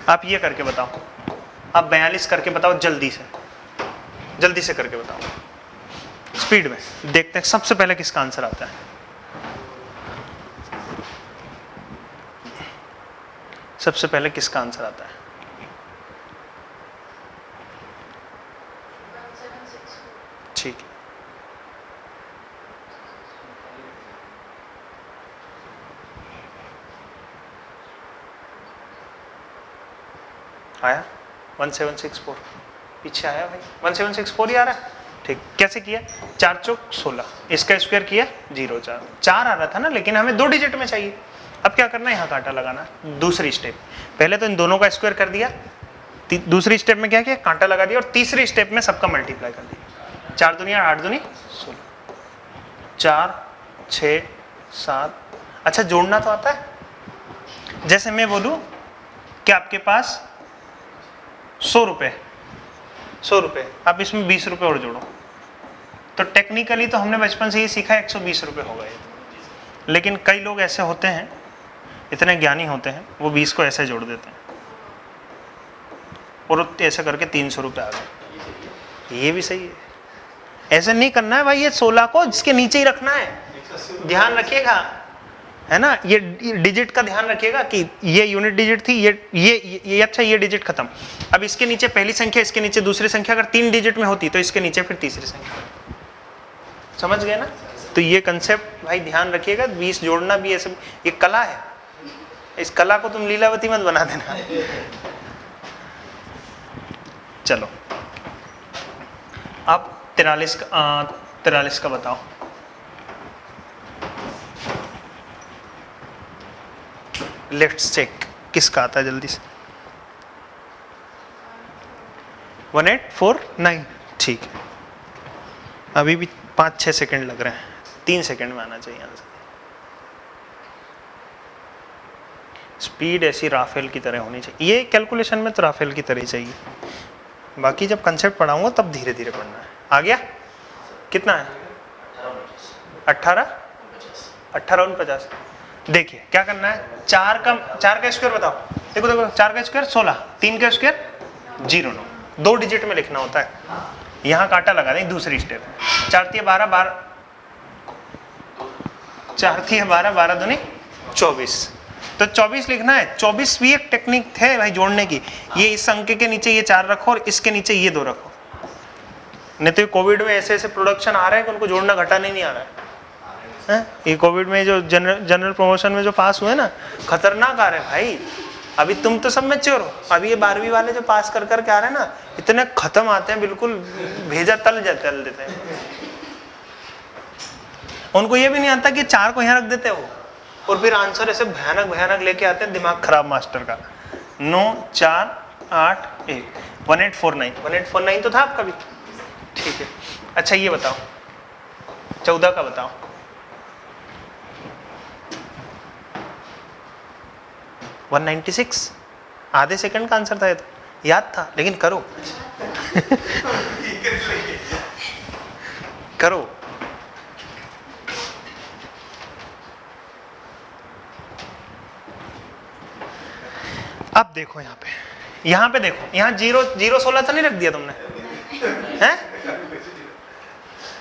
आप ये करके बताओ, आप 42 करके बताओ, जल्दी से करके बताओ, स्पीड में देखते हैं सबसे पहले किसका आंसर आता है। सबसे पहले किसका आंसर आता है? 1764। ठीक है, आया 1764, पीछे आया भाई, 1764 ही आ रहा है। ठीक, कैसे किया? 4 चौक 16, इसका स्क्वायर किया 0 4, 4 आ रहा था ना, लेकिन हमें 2 डिजिट में चाहिए। अब क्या करना है? यहाँ कांटा लगाना है। दूसरी स्टेप, पहले तो इन दोनों का स्क्वायर कर दिया, दूसरी स्टेप में क्या किया? कांटा लगा दिया, और तीसरी स्टेप में सबका मल्टीप्लाई कर दिया। 4 दुनिया 8 दुनी 16, 4 6 7। अच्छा, जोड़ना तो आता है। जैसे मैं बोलूं कि आपके पास 100 रुपये, 100 रुपये, आप इसमें 20 रुपये और जोड़ो, तो टेक्निकली तो हमने बचपन से ही सीखा 120 रुपये हो गए। लेकिन कई लोग ऐसे होते हैं, इतने ज्ञानी होते हैं, वो 20 को ऐसे जोड़ देते हैं और ऐसे करके 300 रुपये आ गए। ये भी सही है, ऐसे नहीं करना है भाई। ये 16 को जिसके नीचे ही रखना है, ध्यान रखिएगा, है ना। ये डिजिट का ध्यान रखिएगा कि ये यूनिट डिजिट थी, ये अच्छा, ये डिजिट खत्म। अब इसके नीचे पहली संख्या, इसके नीचे दूसरी संख्या, अगर 3 डिजिट में होती तो इसके नीचे फिर तीसरी संख्या। समझ गए ना? तो ये कंसेप्ट भाई ध्यान रखिएगा। 20 जोड़ना भी ऐसे, ये कला है, इस कला को तुम लीलावती मत बना देना। चलो, अब 43 का बताओ। लेट्स चेक किसका आता है जल्दी से। 1849, ठीक है। अभी भी 5-6 सेकंड लग रहे हैं, 3 सेकंड में आना चाहिए आंसर। स्पीड ऐसी राफेल की तरह होनी चाहिए। ये कैलकुलेशन में तो राफेल की तरह ही चाहिए, बाकी जब कंसेप्ट पढ़ाऊंगा तब धीरे धीरे पढ़ना है। आ गया? कितना है? 1849। देखिए क्या करना है, 4 का स्क्वायर बताओ। देखो देखो, 4 का स्क्वायर 16, 3 का स्क्वायर 0 9, 2 डिजिट में लिखना होता है। यहाँ कांटा लगा दें, दूसरी स्टेप। 4 3 12 12, 4 3 12 12 दूनी 24, तो 24 लिखना है। 24 भी एक टेक्निक है भाई जोड़ने की। ये इस अंक के नीचे ये 4 रखो और इसके नीचे ये 2 रखो। नहीं तो कोविड में ऐसे ऐसे प्रोडक्शन आ रहे हैं कि उनको जोड़ना घटाने नहीं आ रहा है। ये कोविड में जो जनरल प्रमोशन में जो पास हुए ना, खतरनाक आ रहे हैं भाई। अभी तुम तो सब मैच्योर हो, अभी ये 12वीं वाले जो पास कर करके आ रहे हैं ना, इतने खत्म आते हैं, बिल्कुल भेजा तल देते हैं। उनको ये भी नहीं आता कि 4 को यहाँ रख देते हो और फिर आंसर ऐसे भयानक भयानक लेके आते हैं। दिमाग खराब मास्टर का। 9 4 8 1, 1849 तो था आपका भी, ठीक है। अच्छा ये बताओ, 14 का बताओ। 196, आधे सेकंड का आंसर था ये तो, याद था, लेकिन करो। करो। अब देखो यहाँ पे देखो, यहाँ 0 16 तो नहीं रख दिया तुमने, हैं?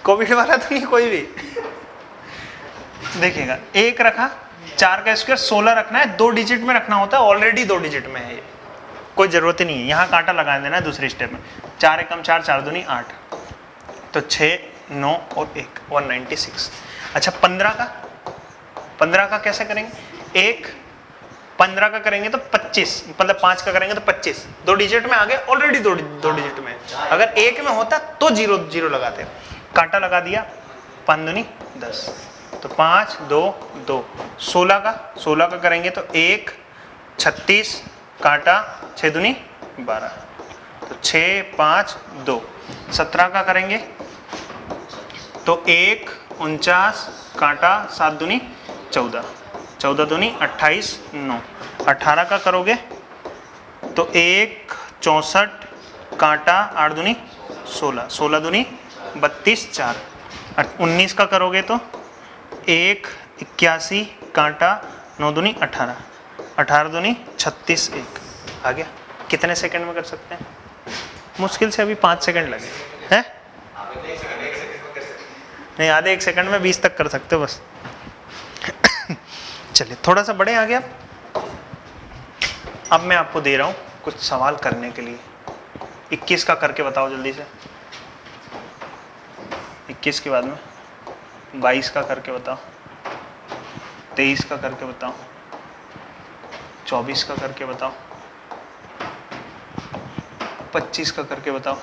कोविड वाला तो नहीं कोई भी। देखिएगा, 1 रखा, 4 का स्क्वायर 16 रखना है, 2 डिजिट में रखना होता है, ऑलरेडी 2 डिजिट में है ये, कोई जरूरत ही नहीं है। यहाँ कांटा लगा देना है दूसरी स्टेप में। 4 एकम 4, 4 दूनी 8, तो 6 9 और 1, 196। अच्छा 15 का कैसे करेंगे? 15 का करेंगे तो 25, मतलब 5 का करेंगे तो 25, 2 डिजिट में आ गए, ऑलरेडी 2 डिजिट में। अगर 1 में होता तो 0 लगाते, कांटा लगा दिया, 5 दूनी 10, तो 5 2 2। 16 का करेंगे तो 1 36, कांटा 6 दूनी 12, तो 6 5 2। 17 का करेंगे तो 1 49, कांटा 7 दूनी 14, 14 दूनी 28 9। 18 का करोगे तो 1 64, कांटा 8 दूनी 16, 16 दूनी 32 4। 19 का करोगे तो 1 81, कांटा 9 दूनी 18, 18 दूनी 36 1। आ गया? कितने सेकंड में कर सकते हैं? मुश्किल से अभी 5 सेकंड लगे हैं। नहीं, आधे 1 सेकंड में 20 तक कर सकते हो बस। चलिए थोड़ा सा बड़े आ गया। अब मैं आपको दे रहा हूँ कुछ सवाल करने के लिए। 21 का करके बताओ जल्दी से। 21 के बाद में 22 का करके बताओ, 23 का करके बताओ, 24 का करके बताओ, 25 का करके बताओ,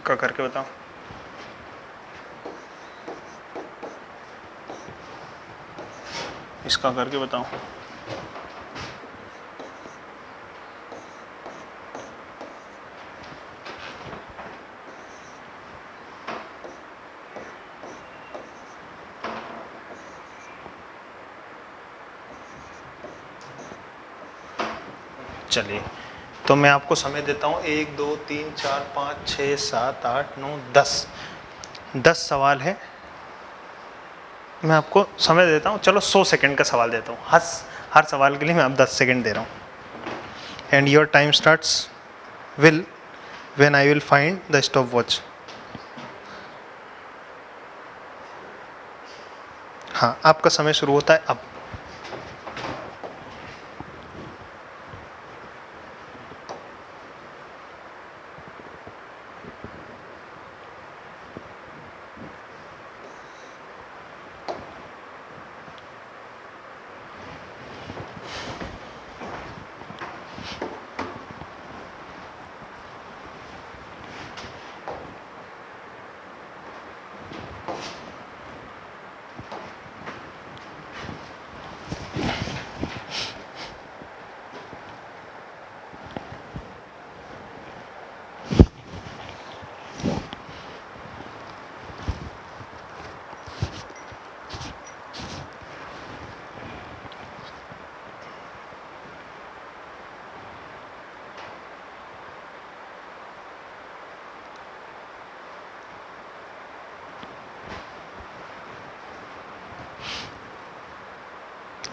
का करके बताओ, इसका करके बताओ, चलिए तो मैं आपको समय देता हूँ 1 2 3 4 5 6 7 8 9 10 सवाल है। मैं आपको समय देता हूँ, चलो 100 सेकंड का सवाल देता हूँ। हर सवाल के लिए मैं आप 10 सेकंड दे रहा हूँ। And your time starts will when I will find the stop watch. हाँ, आपका समय शुरू होता है अब।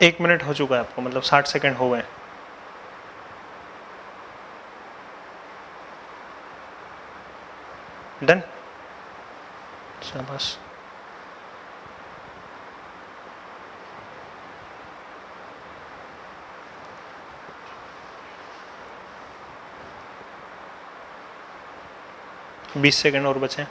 एक मिनट हो चुका है आपको, मतलब 60 सेकंड हो गए। डन, शाबाश। बीस सेकंड और बचे।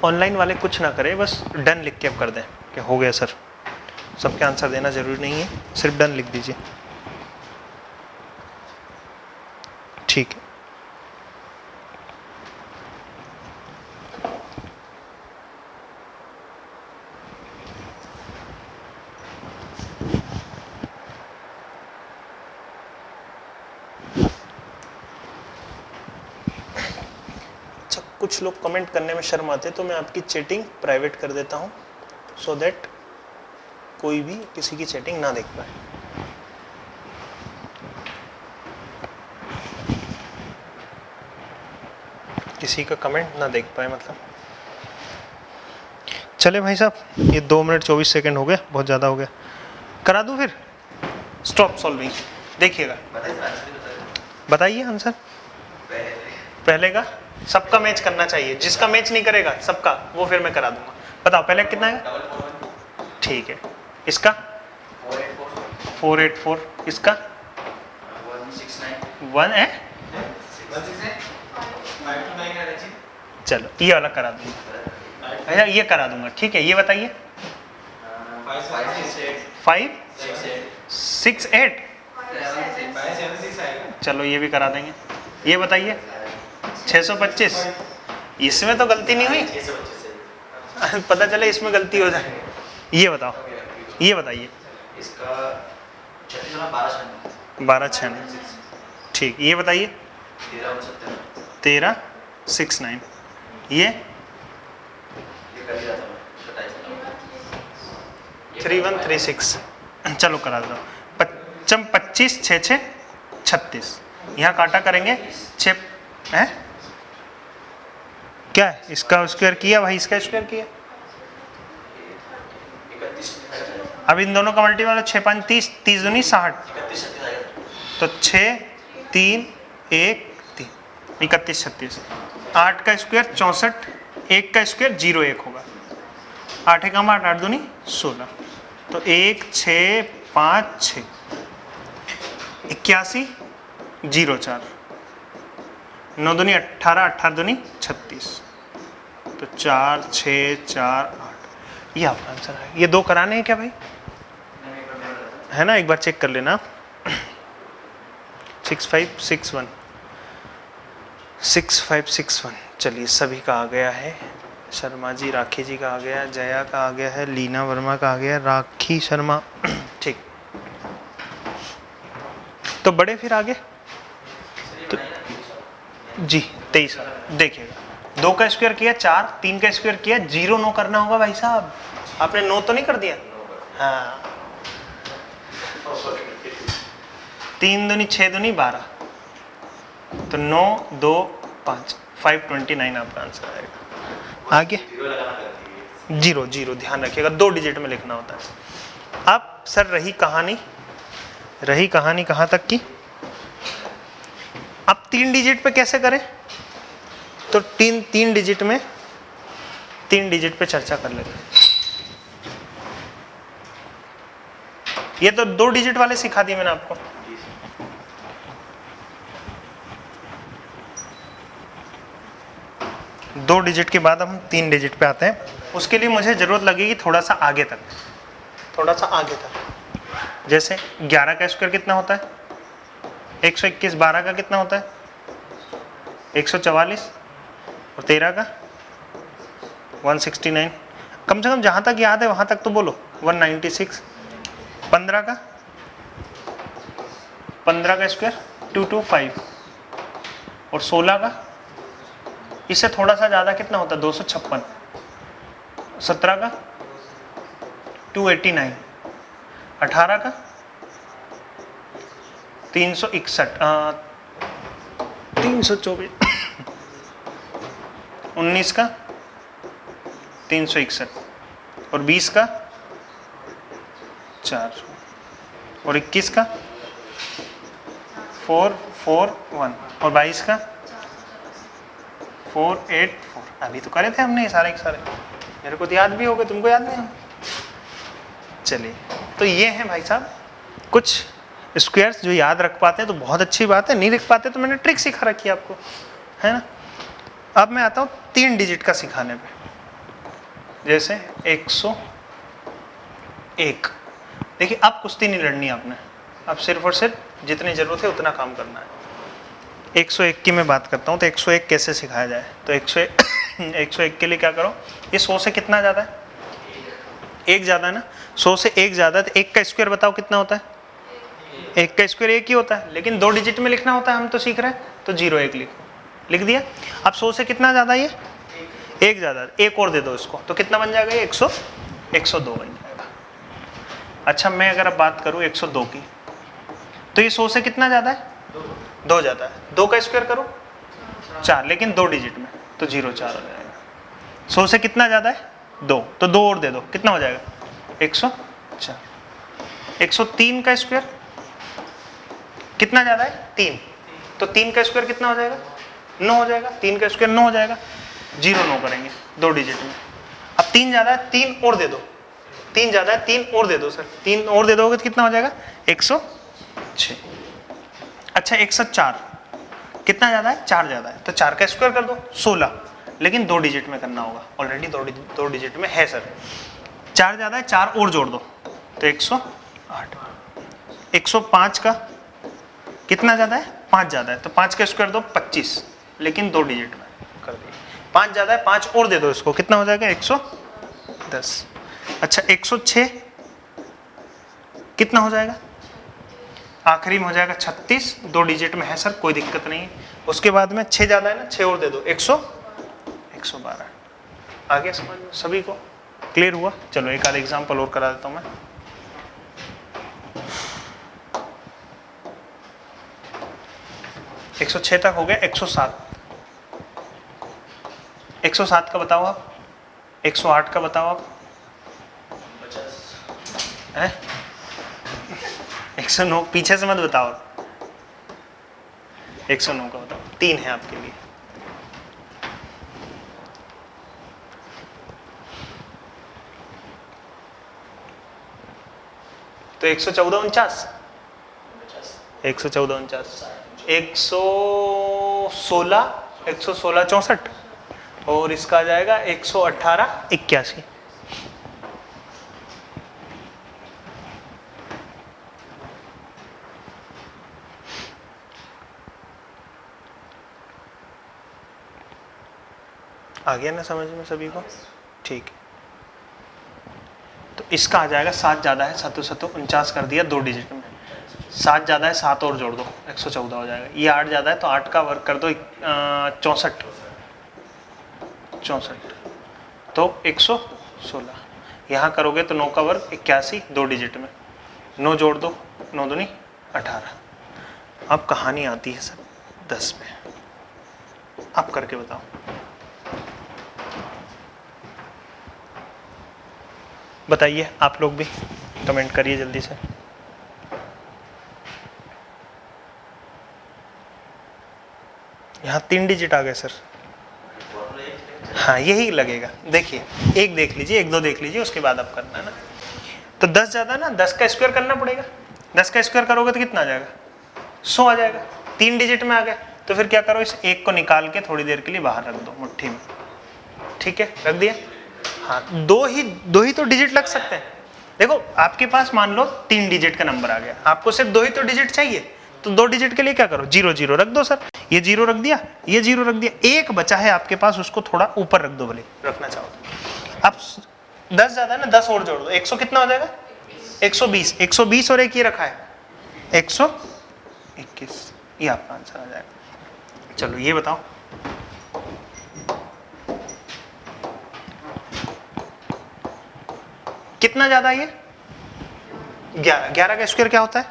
ऑनलाइन वाले कुछ ना करें, बस डन लिख के अब कर दें कि हो गया सर। सबके आंसर देना जरूरी नहीं है, सिर्फ डन लिख दीजिए। ठीक है। कुछ लोग कमेंट करने में शर्म आते, तो मैं आपकी चैटिंग प्राइवेट कर देता हूं, सो दैट कोई भी किसी की चैटिंग ना देख पाए। किसी का कमेंट ना देख पाए मतलब। चले भाई साहब, ये 2 मिनट 24 सेकंड हो गए, बहुत ज़्यादा हो गया। करा दूं फिर? Stop solving. देखिएगा, बताइए आंसर। पहले का सबका मैच करना चाहिए, जिसका मैच नहीं करेगा सबका, वो फिर मैं करा दूंगा। बताओ पहले कितना है? ठीक है। इसका 484, इसका 1 है। चलो ये वाला करा दूंगा। अच्छा ये करा दूंगा, ठीक है। ये बताइए 568। चलो ये भी करा देंगे। ये बताइए 625। इसमें तो गलती नहीं हुई। पता चले इसमें गलती हो जाए। ये बताओ, ये बताइए। इसका 1296। ठीक, ये बताइए 1369। ये 3136। चलो करा दो। 25 6 36। यहाँ काटा करेंगे 6 है क्या है? इसका स्क्वायर किया भाई, इसका स्क्वायर किया अब इन दोनों का मल्टीपल 6 5 30, 30 दूनी 60, तो 6 3 1 3 31 36, 8 का स्क्वायर 64, 1 का स्क्वायर 0 1 होगा, 8 एक 8, 8 दूनी 16, तो 1 6 5 6 81 0 4, 9 दूनी 18, 18 दूनी 36, तो 4 6 4 8, ये आपका आंसर है। ये दो कराने हैं क्या भाई? है ना, एक बार चेक कर लेना। 6561 6561, चलिए सभी का आ गया है। शर्मा जी, राखी जी का आ गया, जया का आ गया है, लीना वर्मा का आ गया, राखी शर्मा, ठीक। तो बड़े फिर आगे तो जी 23, देखिएगा 2 का स्क्वायर किया 4, 3 का स्क्वायर किया 0 9 करना होगा भाई साहब। आपने 9 तो नहीं कर दिया? हाँ, 3 दूनी 6 दूनी 12, तो 9 2 5 529 आपका आंसर आएगा। आगे 0 0 ध्यान रखिएगा, 2 डिजिट में लिखना होता है। अब सर रही कहानी कहाँ तक की? अब 3 डिजिट पे कैसे करें? तो 3 डिजिट में 3 डिजिट पे चर्चा कर लेते हैं। ये तो 2 डिजिट वाले सिखा दिए मैंने आपको। दो डिजिट के बाद हम 3 डिजिट पे आते हैं। उसके लिए मुझे जरूरत लगेगी थोड़ा सा आगे तक, जैसे 11 का स्क्वायर कितना होता है? 121। 12 का कितना होता है? 144। और 13 का 169। कम से कम जहां तक याद है वहां तक तो बोलो। 196। 15 का स्क्वायर 225। और 16 का, इससे थोड़ा सा ज्यादा कितना होता है? 256। 17 का 289। 18 का 361, 324। 19 का 361। और 20 का 4। और 21 का 441। और 22 का 484। अभी तो करे थे हमने ये सारे के सारे, मेरे को तो याद भी हो गए, तुमको याद नहीं? चलिए, तो ये हैं भाई साहब कुछ स्क्वायर्स जो याद रख पाते हैं तो बहुत अच्छी बात है, नहीं रख पाते तो मैंने ट्रिक सिखा रखी है आपको, है ना। अब मैं आता हूँ 3 डिजिट का सिखाने पे। जैसे 101। देखिए अब कुश्ती नहीं लड़नी आपने, अब सिर्फ और सिर्फ जितनी जरूरत है उतना काम करना है। 101 की मैं बात करता हूँ, तो 101 कैसे सिखाया जाए? तो 101 के लिए क्या करो, ये 100 से कितना ज़्यादा है? 1 ज़्यादा है ना। 100 से 1 ज़्यादा है, तो 1 का स्क्वायर बताओ कितना होता है? 1 का स्क्वायर 1 ही होता है, लेकिन 2 डिजिट में लिखना होता है, हम तो सीख रहे हैं, तो 0 1 लिख दिया। अब 100 से कितना ज़्यादा है? ये 1 ज़्यादा है, 1 और दे दो इसको, तो कितना बन जाएगा? 102 बन जाएगा। अच्छा, मैं अगर अब बात करूँ 102 की, तो ये 100 से कितना ज़्यादा है? 2 ज़्यादा है। 2 का स्क्वायर करो 4, लेकिन 2 डिजिट में, तो 0 4 हो जाएगा। 100 से कितना ज़्यादा है? 2, तो 2 और दे दो, कितना हो जाएगा? 104। 103 का स्क्वायर कितना ज़्यादा है? 3, तो 3 का स्क्वायर कितना हो जाएगा? 9 हो जाएगा। 3 का स्क्वायर 9 हो जाएगा, 0 9 करेंगे 2 डिजिट में। अब 3 ज़्यादा है, 3 और दे दो। 3 ज़्यादा है, 3 और दे दो सर। 3 और दे दोगे तो कितना हो जाएगा? 106। अच्छा, 104 कितना ज़्यादा है? 4 ज़्यादा है, तो 4 का स्क्वायर कर दो 16, लेकिन 2 डिजिट में करना होगा। ऑलरेडी 2 डिजिट में है सर। 4 ज़्यादा है, 4 और जोड़ दो, तो 108। 105 का कितना ज़्यादा है? 5 ज़्यादा है, तो 5 का स्क्वायर दो 25, लेकिन 2 डिजिट में कर दिए। 5 ज़्यादा है, 5 और दे दो इसको, कितना हो जाएगा? 110। अच्छा, 106 कितना हो जाएगा? आखिरी में हो जाएगा 36, 2 डिजिट में है सर, कोई दिक्कत नहीं है। उसके बाद में 6 ज़्यादा है ना, 6 और दे दो, 112। आगे समझ में सभी को क्लियर हुआ? चलो एक आधा एग्जाम्पल और करा देता हूँ मैं। एक 106 तक हो गया। 107 का बताओ आप। 108 का बताओ आप। है 109 पीछे से मत बताओ, 109 का बताओ, 3 है आपके लिए। तो 114 49, 114 49, 116 64, और इसका आ जाएगा 118 81। आ गया ना समझ में सभी को? ठीक है, तो इसका आ जाएगा 7 ज़्यादा है 7 7 49 कर दिया 2 डिजिट में, 7 ज़्यादा है 7 और जोड़ दो 114 हो जाएगा। ये 8 ज़्यादा है तो 8 का वर्क कर दो 64, तो 116। यहाँ करोगे तो 9 का वर्क 81 2 डिजिट में, 9 जोड़ दो 9 दूनी 18। अब कहानी आती है सर 10 में, आप करके बताओ। बताइए आप लोग भी कमेंट करिए जल्दी से। यहाँ 3 डिजिट आ गए सर। हाँ यही लगेगा, देखिए एक देख लीजिए, 1 2 देख लीजिए, उसके बाद आप करना है ना। तो 10 ज़्यादा ना, 10 का स्क्वायर करना पड़ेगा, 10 का स्क्वायर करोगे तो कितना आ जाएगा 100 आ जाएगा। 3 डिजिट में आ गया तो फिर क्या करो, इस 1 को निकाल के थोड़ी देर के लिए बाहर रख दो मुट्ठी में, ठीक है रख दिया। हाँ दो ही तो डिजिट लग सकते हैं। देखो आपके पास मान लो 3 डिजिट का नंबर आ गया, आपको सिर्फ 2 ही तो डिजिट चाहिए, तो 2 डिजिट के लिए क्या करो 0 0 रख दो सर, ये 0 रख दिया, ये 0 रख दिया, एक बचा है आपके पास, उसको थोड़ा ऊपर रख दो भले रखना चाहो तो। अब 10 ज्यादा है ना, 10 और जोड़ दो, 100 कितना हो जाएगा 120, 120 और एक ये रखा है 121, ये आपका आंसर आ जाएगा। चलो ये बताओ कितना ज्यादा है ये 11, 11 का स्क्वायर क्या होता है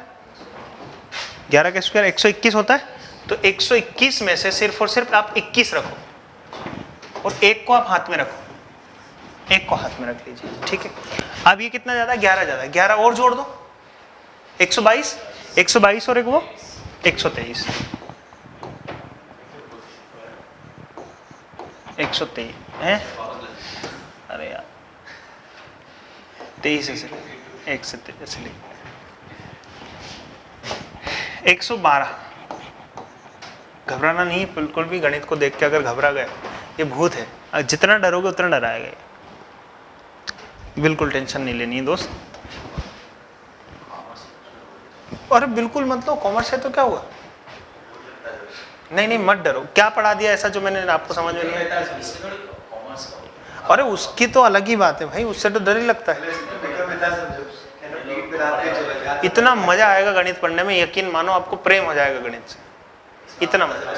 11 का स्क्वायर 121 होता है। तो 121 में से सिर्फ और सिर्फ आप 21 रखो और एक को आप हाथ में रखो, एक को हाथ में रख लीजिए, ठीक है। अब ये कितना ज्यादा 11 ज्यादा है, 11 और जोड़ दो 122, 122 और एक वो 123, 123 है, अरे यार 23 से 1 से 112। घबराना नहीं है बिल्कुल भी, गणित को देख के अगर घबरा गए ये भूत है, जितना डरोगे उतना डराएगा, बिल्कुल टेंशन नहीं लेनी है दोस्त। अरे बिल्कुल मतलब कॉमर्स है तो क्या हुआ, नहीं मत डरो। क्या पढ़ा दिया ऐसा जो मैंने आपको समझ में नहीं आया? अरे उसकी तो अलग ही बात है भाई, उससे तो डर ही लगता है। इतना मजा आएगा गणित पढ़ने में, यकीन मानो आपको प्रेम हो जाएगा गणित से, इतना मजा।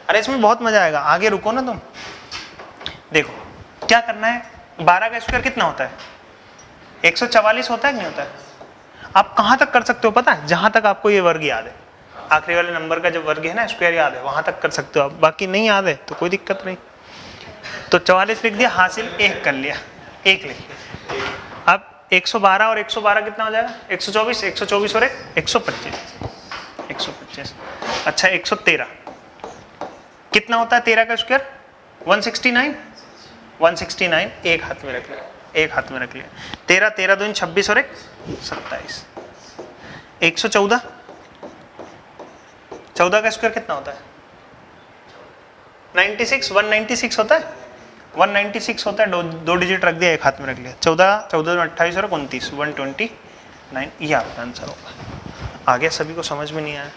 अरे इसमें बहुत मजा आएगा, आगे रुको ना तुम। देखो क्या करना है, 12 का स्क्वायर कितना होता है 144 होता है कि नहीं होता है। आप कहां तक कर सकते हो पता है, जहां तक आपको ये वर्ग याद है, आखिरी वाले नंबर का जो वर्ग है ना स्क्वायर याद है, वहां तक कर सकते हो आप, बाकी नहीं याद है तो कोई दिक्कत नहीं। तो 44 लिख दिया, हासिल 1 कर लिया, 1 लिख लिया। अब 112 और 112 कितना हो जाएगा 124, 124 और 125, 125। अच्छा 113 कितना होता है 13 का स्क्वायर 169, 169 एक हाथ में रख लिया, एक हाथ में रख लिया। 13 13 दूनी 26 और 1 27। 114, 14 का स्क्वायर कितना होता है 96, 196 होता है, 196 होता है, दो डिजिट रख दिया, एक हाथ में रख लिया। 14 14 में 28 और 29 129, ये आपका आंसर होगा। आगे सभी को समझ में नहीं आया?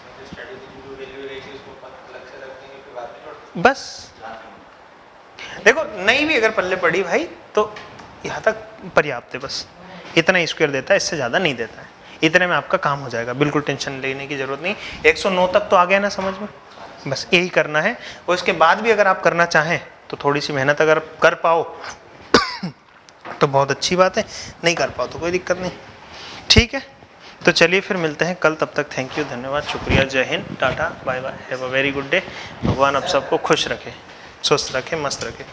बस देखो नहीं भी अगर पल्ले पड़ी भाई तो यहाँ तक पर्याप्त है, बस इतना स्क्वायर देता है, इससे ज़्यादा नहीं देता है, इतने में आपका काम हो जाएगा, बिल्कुल टेंशन लेने की जरूरत नहीं। 109 तक तो आ गया ना समझ में, बस यही करना है। और इसके बाद भी अगर आप करना चाहें तो थोड़ी सी मेहनत अगर कर पाओ तो बहुत अच्छी बात है, नहीं कर पाओ तो कोई दिक्कत नहीं, ठीक है। तो चलिए फिर मिलते हैं कल, तब तक थैंक यू, धन्यवाद, शुक्रिया, जय हिंद, tata, bye bye, have a very good day. भगवान आप सबको खुश रखे, स्वस्थ रखे, मस्त रखे।